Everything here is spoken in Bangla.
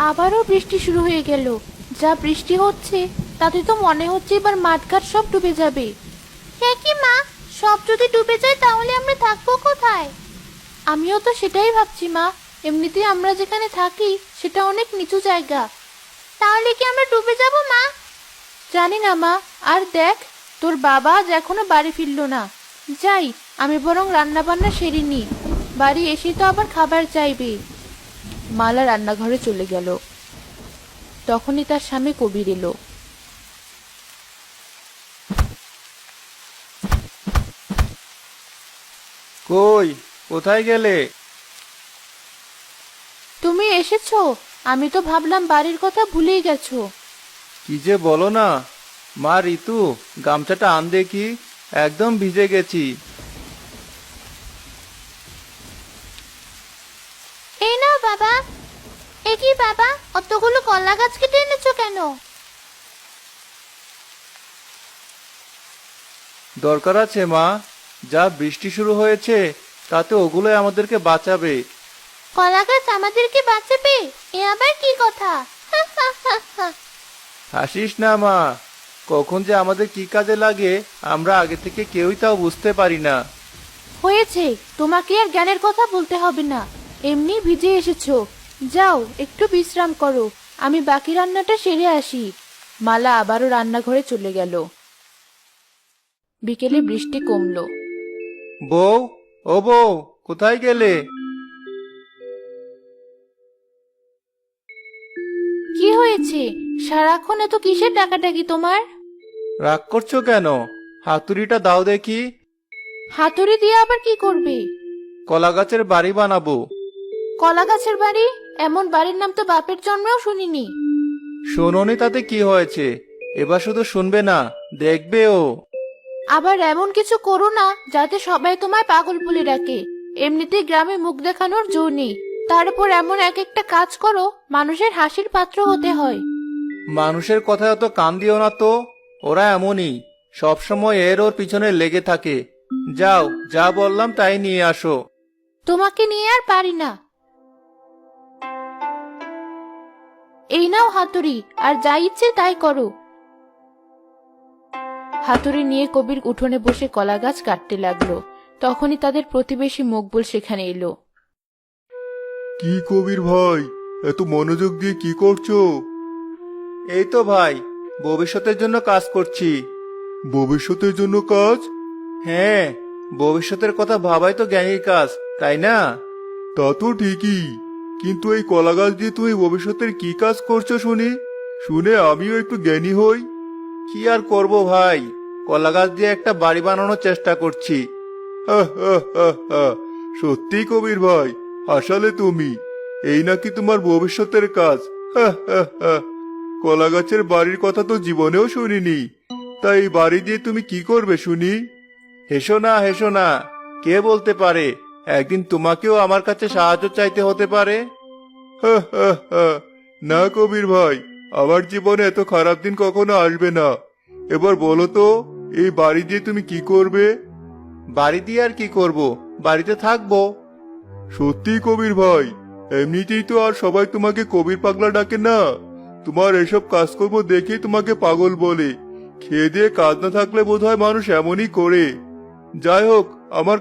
আবারও বৃষ্টি শুরু হয়ে গেল। যা বৃষ্টি হচ্ছে তাতে তো মনে হচ্ছে এবার মাঠঘাট সব ডুবে যাবে। হ্যাঁ কি মা, সব যদি ডুবে যায় তাহলে আমরা থাকবো কোথায়? আমিও তো সেটাই ভাবছি মা। এমনিতেই আমরা যেখানে থাকি সেটা অনেক নিচু জায়গা। তাহলে কি আমরা ডুবে যাব মা? জানি না মা। আর দেখ, তোর বাবা আজ এখনো বাড়ি ফিরলো না। যাই, আমি বরং রান্না বান্না সেরে নি। বাড়ি এসে তো আবার খাবার চাইবে। মালা রান্নাঘরে চলে গেল। তখনই তার স্বামী কবির এলো। কই, কোথায় গেলে? তুমি এসেছো? আমি তো ভাবলাম বাড়ির কথা ভুলেই গেছো। কি যে বলো না। মা ঋতু, গামছাটা আন দেখি, একদম ভিজে গেছি। এই নাও বাবা। এ কি বাবা, অতগুলো কলা গাছ কেটে এনেছো কেন? দরকার আছে মা, যা বৃষ্টি শুরু হয়েছে তাতে ওগুলোই আমাদেরকে বাঁচাবে। কলা গাছ আমাদেরকে বাঁচাবে? এ আবার কি কথা? হাসিস না মা, কখন যে আমাদের কি কাজে লাগে আমরা আগে থেকে কেউই তাও বুঝতে পারি না। হয়েছে, তোমাকে আর জ্ঞানের কথা বলতে হবে না। এমনি ভিজে এসেছো। যাও একটু বিশ্রাম করো, আমি বাকি রান্নাটা সেরে আসি। মালা আবারও রান্নাঘরে চলে গেল। বিকেলে বৃষ্টি কমলো। বউ, ও বউ, কোথায় গেলে? কি হয়েছে? সারাক্ষণ এত কিসের ডাকাডাকি তোমার? রাগ করছো কেন? হাতুড়িটা দাও দেখি। হাতুড়ি দিয়ে আবার কি করবে? কলা গাছের বাড়ি বানাবো। কলা গাছের বাড়ি? এমন বাড়ির নাম তো বাপের জন্মেও শুনিনি। শোনোনি তাতে কি হয়েছে? এবার শুধু শুনবে না, দেখবেও। আবার এমন কিছু করো না যাতে সবাই তোমায় পাগল বলে ডাকে। এমনিতেই গ্রামে মুখ দেখানোর জো নেই, তার উপর এমন এক একটা কাজ করো মানুষের হাসির পাত্র হতে হয়। মানুষের কথা অত কান দিও না তো, ওরা এমনই, সবসময় এর ওর পিছনে লেগে থাকে। যাও, যা বললাম তাই নিয়ে আসো। তোমাকে নিয়ে আর পারি না। এই নাও হাতুড়ি, আর যা ইচ্ছে তাই করো। হাতুড়ি নিয়ে কবির উঠোনে বসে কলা গাছ কাটতে লাগলো। তখনই তাদের প্রতিবেশী মকবুল সেখানে এলো। কি কবির ভাই, এত মনোযোগ দিয়ে কি করছো? এই তো ভাই, ভবিষ্যতের জন্য কাজ করছি। ভবিষ্যতের জন্য কাজ? হ্যাঁ, ভবিষ্যতের কথা ভাবাই তো জ্ঞানীর কাজ, তাই না? তা তো ঠিকই, কিন্তু এই কলা গাছ দিয়ে তুমি ভবিষ্যতের কি কাজ করছো শুনি, শুনে আমিও একটু জ্ঞানী হই। কি আর করব ভাই, কলা গাছ দিয়ে একটা বাড়ি বানানোর চেষ্টা করছি। আহ, আহ, আহ, আহ, সত্যি কবির ভাই, হাসালে তুমি। এই নাকি তোমার ভবিষ্যতের কাজ? আহ, আহ, আহ, কলা গাছের বাড়ির কথা তো জীবনেও শুনিনি। তাই এই বাড়ি দিয়ে তুমি কি করবে শুনি? হেসো না, হেসো না, কে বলতে পারে একদিন তোমাকেও আমার কাছে সাহায্য চাইতে হতে পারে। হা, হা, হা। না কবির ভাই, আমার জীবনে এত খারাপ দিন কখনো আসবে না। এবার বলো তো, এই বাড়ি দিয়ে তুমি কি করবে? বাড়ি দিয়ে আর কি করব, বাড়িতে থাকবো। সত্যি কবির ভাই, এমনিতেই তো আর সবাই তোমাকে কবির পাগলা ডাকে না। তোমার এসব কাজকর্ম দেখেই তোমাকে পাগল বলে। খেয়ে দিয়ে কাজ না থাকলে বোধহয় মানুষ এমনই করে। যাই হোক, আমার